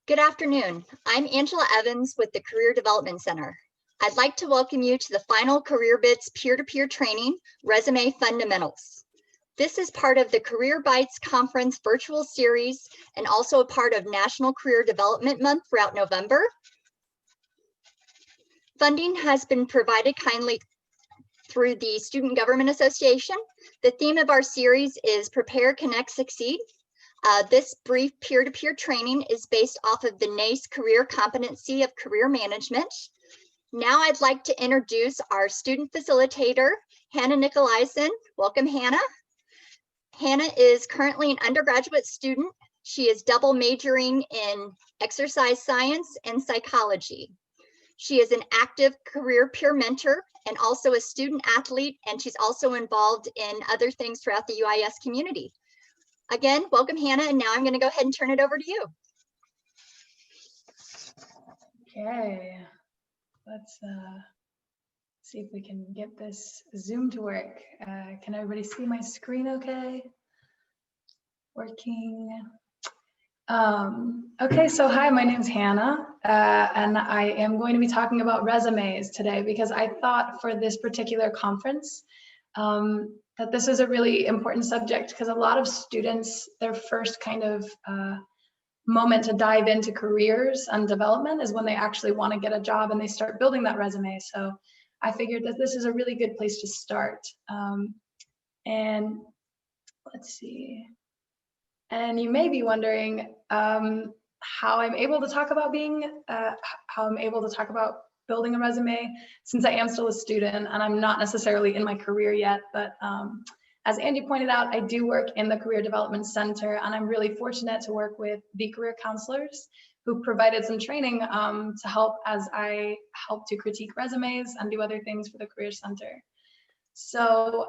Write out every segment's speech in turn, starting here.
Good afternoon. I'm Angela Evans with the Career Development Center. I'd like to welcome you to the final Career Bits peer-to-peer training, Resume Fundamentals. This is part of the Career Bytes Conference virtual series and also a part of National Career Development Month throughout November. Funding has been provided kindly through the Student Government Association. The theme of our series is Prepare, Connect, Succeed. This brief peer-to-peer training is based off of the NACE Career Competency of Career Management. Now I'd like to introduce our student facilitator, Hannah Nicolaisen. Welcome, Hannah. Hannah is currently an undergraduate student. She is double majoring in exercise science and psychology. She is an active career peer mentor and also a student athlete, and she's also involved in other things throughout the UIS community. Again, welcome, Hannah, and now I'm going to go ahead and turn it over to you. Okay, let's see if we can get this Zoom to work. Can everybody see my screen okay? Working. Okay, so hi, my name's Hannah, and I am going to be talking about resumes today because I thought for this particular conference that this is a really important subject because a lot of students, their first kind of moment to dive into careers and development is when they actually want to get a job and they start building that resume. So I figured that this is a really good place to start. And let's see. And you may be wondering how I'm able to talk about building a resume, since I am still a student and I'm not necessarily in my career yet. But as Andy pointed out, I do work in the Career Development Center, and I'm really fortunate to work with the career counselors who provided some training to help as I help to critique resumes and do other things for the Career Center. So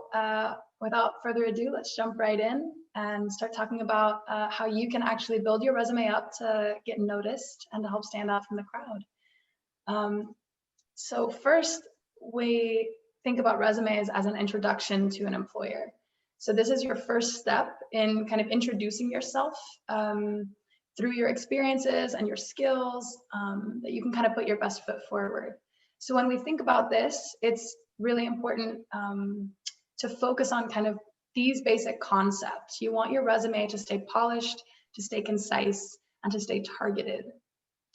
without further ado, let's jump right in and start talking about how you can actually build your resume up to get noticed and to help stand out from the crowd. So first, we think about resumes as an introduction to an employer. So this is your first step in kind of introducing yourself through your experiences and your skills that you can kind of put your best foot forward. So when we think about this, it's really important to focus on kind of these basic concepts. You want your resume to stay polished, to stay concise, and to stay targeted.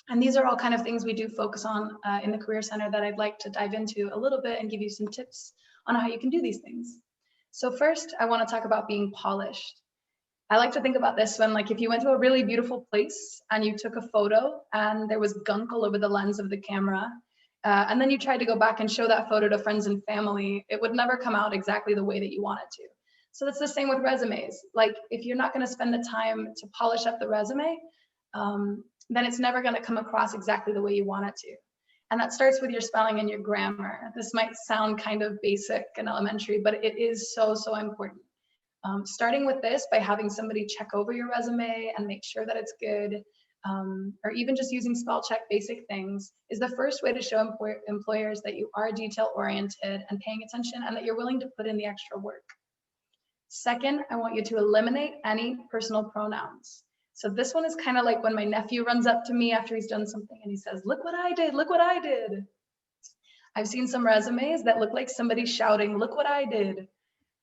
And these are all kind of things we do focus on in the Career Center that I'd like to dive into a little bit and give you some tips on how you can do these things. So first, I want to talk about being polished. I like to think about this when, like, if you went to a really beautiful place and you took a photo and there was gunk all over the lens of the camera, and then you tried to go back and show that photo to friends and family, it would never come out exactly the way that you want it to. So that's the same with resumes. Like, if you're not going to spend the time to polish up the resume, then it's never going to come across exactly the way you want it to. And that starts with your spelling and your grammar. This might sound kind of basic and elementary, but it is so, so important. Starting with this by having somebody check over your resume and make sure that it's good, or even just using spell check basic things, is the first way to show employers that you are detail-oriented and paying attention and that you're willing to put in the extra work. Second, I want you to eliminate any personal pronouns. So this one is kind of like when my nephew runs up to me after he's done something and he says, "Look what I did, look what I did." I've seen some resumes that look like somebody shouting, "Look what I did."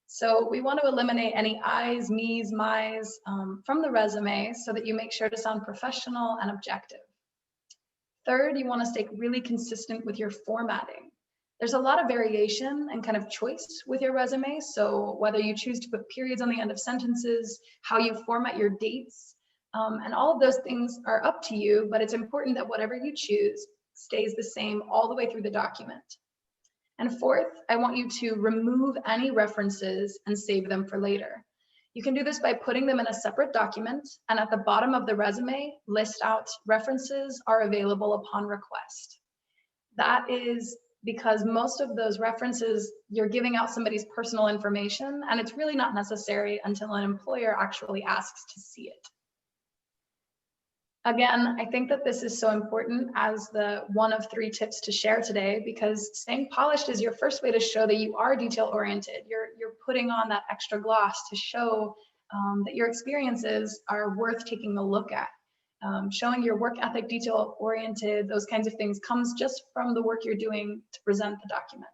So we want to eliminate any I's, me's, my's from the resume so that you make sure to sound professional and objective. Third, you want to stay really consistent with your formatting. There's a lot of variation and kind of choice with your resume. So whether you choose to put periods on the end of sentences, how you format your dates, and all of those things are up to you, but it's important that whatever you choose stays the same all the way through the document. And fourth, I want you to remove any references and save them for later. You can do this by putting them in a separate document, and at the bottom of the resume, list out references are available upon request. That is because most of those references, you're giving out somebody's personal information, and it's really not necessary until an employer actually asks to see it. Again, I think that this is so important as the one of 3 tips to share today, because staying polished is your first way to show that you are detail-oriented. You're putting on that extra gloss to show that your experiences are worth taking a look at. Showing your work ethic, detail oriented, those kinds of things comes just from the work you're doing to present the document.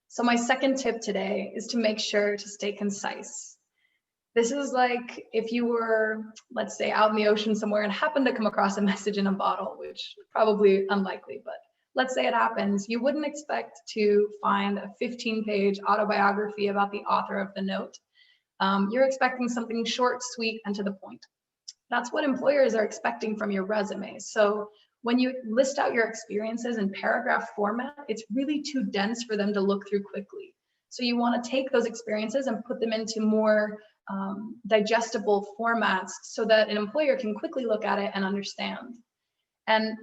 So my second tip today is to make sure to stay concise. This is like if you were, let's say, out in the ocean somewhere and happened to come across a message in a bottle, which probably unlikely, but let's say it happens, you wouldn't expect to find a 15-page autobiography about the author of the note. You're expecting something short, sweet, and to the point. That's what employers are expecting from your resume. So when you list out your experiences in paragraph format, it's really too dense for them to look through quickly. So you want to take those experiences and put them into more digestible formats so that an employer can quickly look at it and understand. And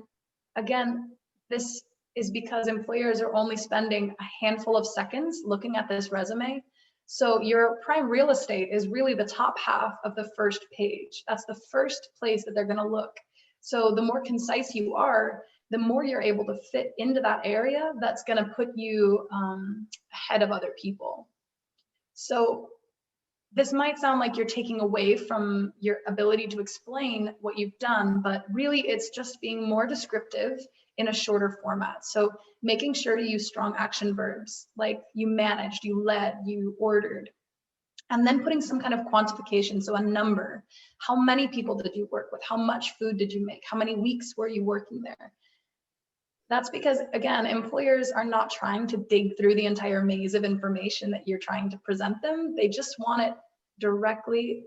again, this is because employers are only spending a handful of seconds looking at this resume. So your prime real estate is really the top half of the first page. That's the first place that they're going to look. So the more concise you are, the more you're able to fit into that area that's going to put you ahead of other people. So this might sound like you're taking away from your ability to explain what you've done, but really it's just being more descriptive in a shorter format. So making sure to use strong action verbs like you managed, you led, you ordered, and then putting some kind of quantification, so a number. How many people did you work with? How much food did you make? How many weeks were you working there? That's because, again, employers are not trying to dig through the entire maze of information that you're trying to present them. They just want it directly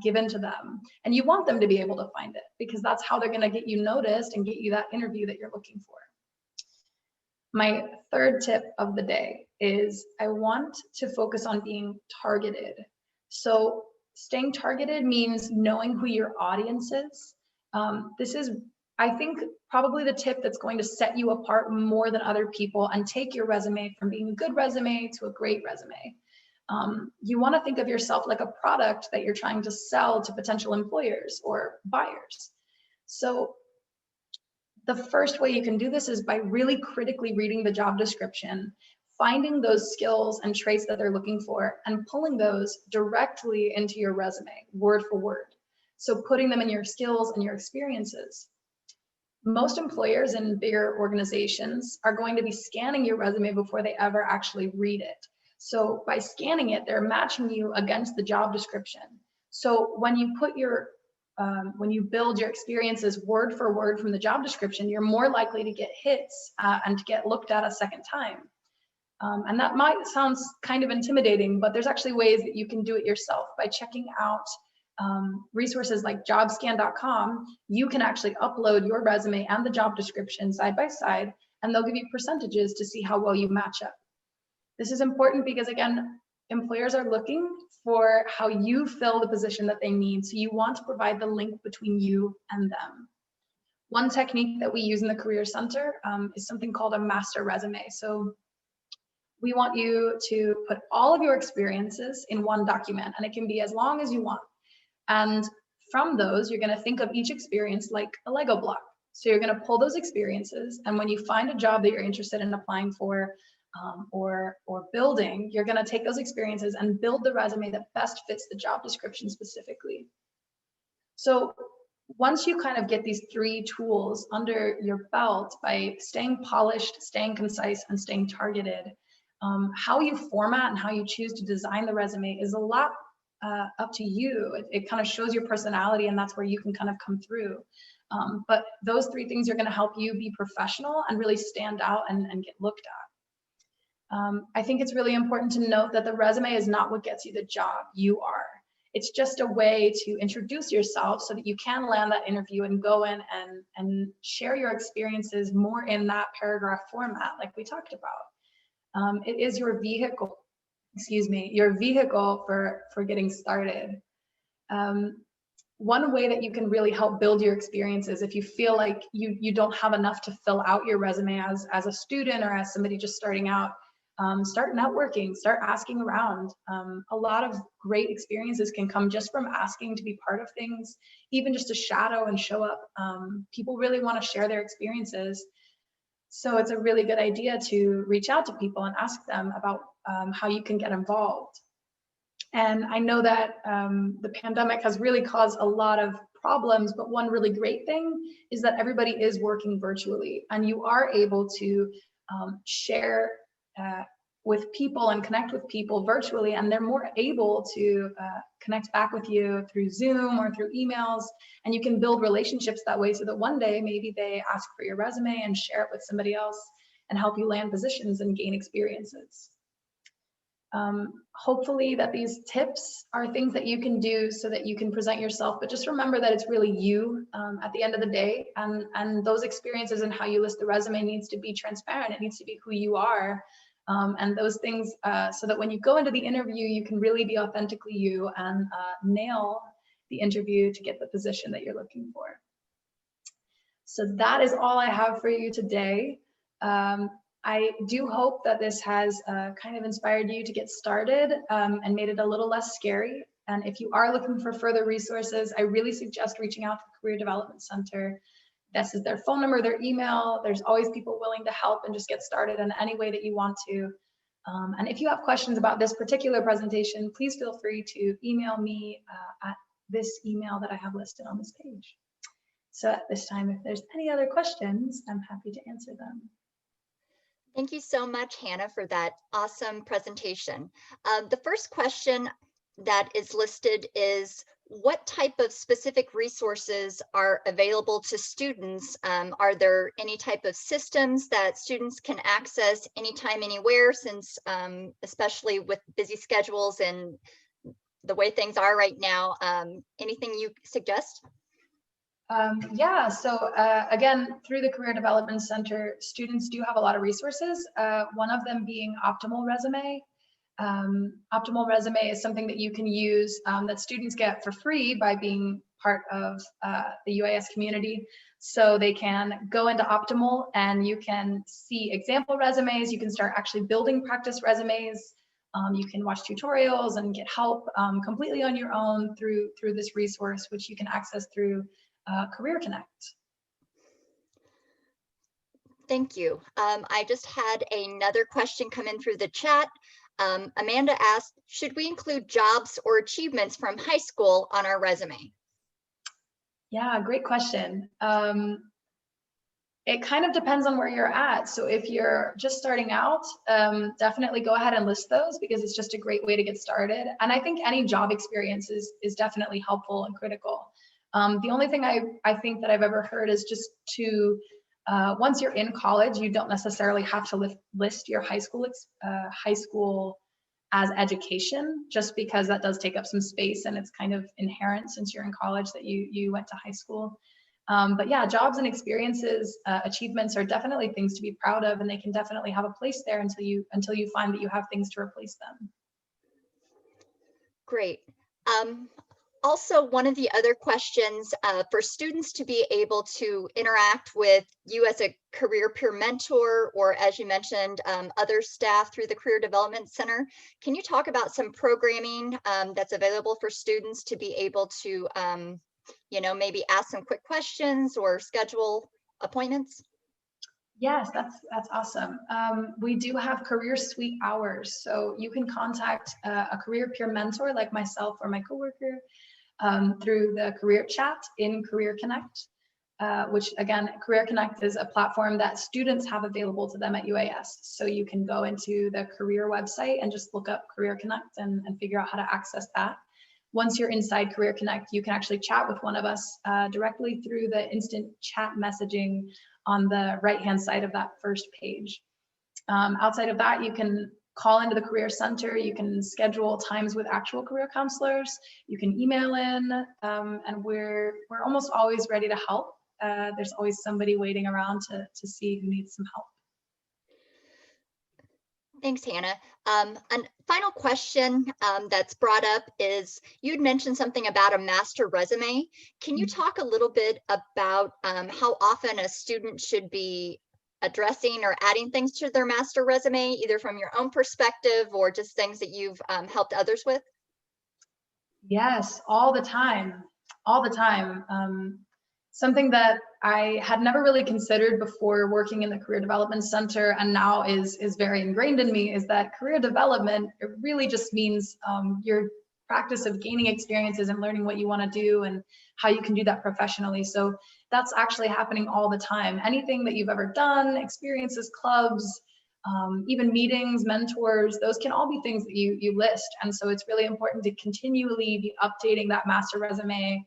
given to them. And you want them to be able to find it because that's how they're going to get you noticed and get you that interview that you're looking for. My third tip of the day is I want to focus on being targeted. So staying targeted means knowing who your audience is. This is, I think, probably the tip that's going to set you apart more than other people and take your resume from being a good resume to a great resume. You want to think of yourself like a product that you're trying to sell to potential employers or buyers. So the first way you can do this is by really critically reading the job description, finding those skills and traits that they're looking for, and pulling those directly into your resume, word for word. So putting them in your skills and your experiences. Most employers in bigger organizations are going to be scanning your resume before they ever actually read it. So by scanning it, they're matching you against the job description. So when you put your when you build your experiences word for word from the job description, you're more likely to get hits and to get looked at a second time. And that might sound kind of intimidating, but there's actually ways that you can do it yourself by checking out resources like jobscan.com. You can actually upload your resume and the job description side by side, and they'll give you percentages to see how well you match up. This is important because, again, employers are looking for how you fill the position that they need. So you want to provide the link between you and them. One technique that we use in the Career Center is something called a master resume. So we want you to put all of your experiences in one document, and it can be as long as you want. And from those, you're going to think of each experience like a Lego block. So you're going to pull those experiences, and when you find a job that you're interested in applying for, or building, you're going to take those experiences and build the resume that best fits the job description specifically. So once you kind of get these three tools under your belt by staying polished, staying concise, and staying targeted, how you format and how you choose to design the resume is a lot up to you. It kind of shows your personality, and that's where you can kind of come through. But those three things are going to help you be professional and really stand out and get looked at. I think it's really important to note that the resume is not what gets you the job. You are. It's just a way to introduce yourself so that you can land that interview and go in and share your experiences more in that paragraph format like we talked about. It is your vehicle, your vehicle for getting started. One way that you can really help build your experiences, if you feel like you don't have enough to fill out your resume as a student or as somebody just starting out, start networking, start asking around. A lot of great experiences can come just from asking to be part of things, even just to shadow and show up. People really want to share their experiences. So it's a really good idea to reach out to people and ask them about how you can get involved. And I know that the pandemic has really caused a lot of problems, but one really great thing is that everybody is working virtually, and you are able to share with people and connect with people virtually, and they're more able to connect back with you through Zoom or through emails, and you can build relationships that way, so that one day maybe they ask for your resume and share it with somebody else and help you land positions and gain experiences. Hopefully that these tips are things that you can do so that you can present yourself, but just remember that it's really you at the end of the day, and those experiences and how you list the resume needs to be transparent. It needs to be who you are, and those things, so that when you go into the interview, you can really be authentically you and nail the interview to get the position that you're looking for. So that is all I have for you today. I do hope that this has kind of inspired you to get started and made it a little less scary. And if you are looking for further resources, I really suggest reaching out to the Career Development Center. This is their phone number, their email. There's always people willing to help and just get started in any way that you want to. And if you have questions about this particular presentation, please feel free to email me at this email that I have listed on this page. So at this time, if there's any other questions, I'm happy to answer them. Thank you so much, Hannah, for that awesome presentation. The first question that is listed is, what type of specific resources are available to students? Are there any type of systems that students can access anytime, anywhere, since especially with busy schedules and the way things are right now, anything you suggest? Yeah, so again, through the Career Development Center, students do have a lot of resources, one of them being Optimal Resume. Optimal Resume is something that you can use that students get for free by being part of the UIS community. So they can go into Optimal and you can see example resumes, you can start actually building practice resumes, you can watch tutorials and get help completely on your own through this resource, which you can access through Career Connect. Thank you. I just had another question come in through the chat. Amanda asked, should we include jobs or achievements from high school on our resume? Yeah, great question. It kind of depends on where you're at. So if you're just starting out, definitely go ahead and list those, because it's just a great way to get started. And I think any job experience is definitely helpful and critical. The only thing I think that I've ever heard is just to, once you're in college, you don't necessarily have to list your high school as education, just because that does take up some space and it's kind of inherent since you're in college that you went to high school. But yeah, jobs and experiences, achievements are definitely things to be proud of, and they can definitely have a place there until you find that you have things to replace them. Great. Also, one of the other questions, for students to be able to interact with you as a career peer mentor, or as you mentioned, other staff through the Career Development Center, can you talk about some programming that's available for students to be able to, maybe ask some quick questions or schedule appointments? Yes, that's awesome. We do have career suite hours, so you can contact a career peer mentor like myself or my coworker through the career chat in Career Connect, which again, Career Connect is a platform that students have available to them at UIS. So you can go into the career website and just look up Career Connect and figure out how to access that. Once you're inside Career Connect, you can actually chat with one of us directly through the instant chat messaging on the right-hand side of that first page. Outside of that, you can call into the Career Center, you can schedule times with actual career counselors, you can email in, and we're almost always ready to help. There's always somebody waiting around to see who needs some help. Thanks, Hannah. A final question that's brought up is, you'd mentioned something about a master resume. Can you talk a little bit about how often a student should be addressing or adding things to their master resume, either from your own perspective or just things that you've helped others with? Yes, all the time, all the time. Something that I had never really considered before working in the Career Development Center, and now is very ingrained in me, is that career development, it really just means you're practice of gaining experiences and learning what you want to do and how you can do that professionally. So that's actually happening all the time. Anything that you've ever done, experiences, clubs, even meetings, mentors, those can all be things that you list. And so it's really important to continually be updating that master resume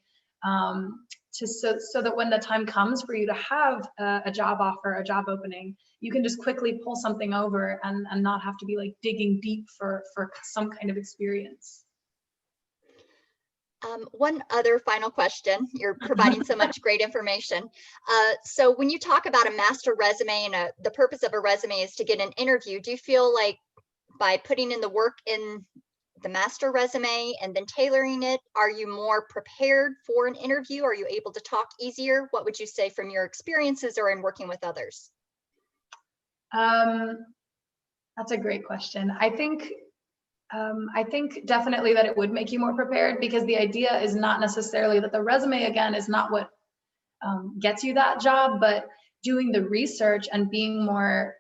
so that when the time comes for you to have a job offer, a job opening, you can just quickly pull something over and not have to be like digging deep for some kind of experience. One other final question. You're providing so much great information. So when you talk about a master resume and the purpose of a resume is to get an interview, do you feel like by putting in the work in the master resume and then tailoring it, are you more prepared for an interview? Are you able to talk easier? What would you say from your experiences or in working with others? That's a great question. I think definitely that it would make you more prepared, because the idea is not necessarily that the resume, again, is not what gets you that job, but doing the research and being more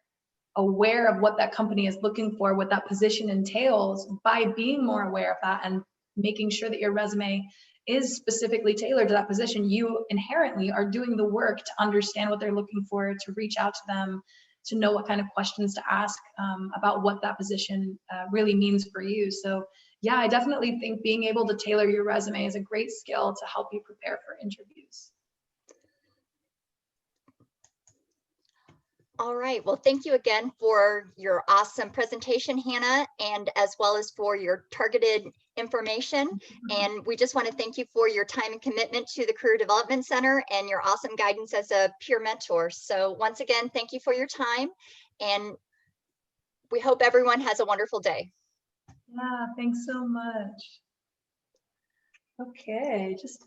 aware of what that company is looking for, what that position entails. By being more aware of that and making sure that your resume is specifically tailored to that position, you inherently are doing the work to understand what they're looking for, to reach out to them, to know what kind of questions to ask about what that position really means for you. So yeah, I definitely think being able to tailor your resume is a great skill to help you prepare for interviews. All right, well, thank you again for your awesome presentation, Hannah, and as well as for your targeted information. And we just want to thank you for your time and commitment to the Career Development Center and your awesome guidance as a peer mentor. So once again, thank you for your time, and we hope everyone has a wonderful day. Yeah, thanks so much. Okay, just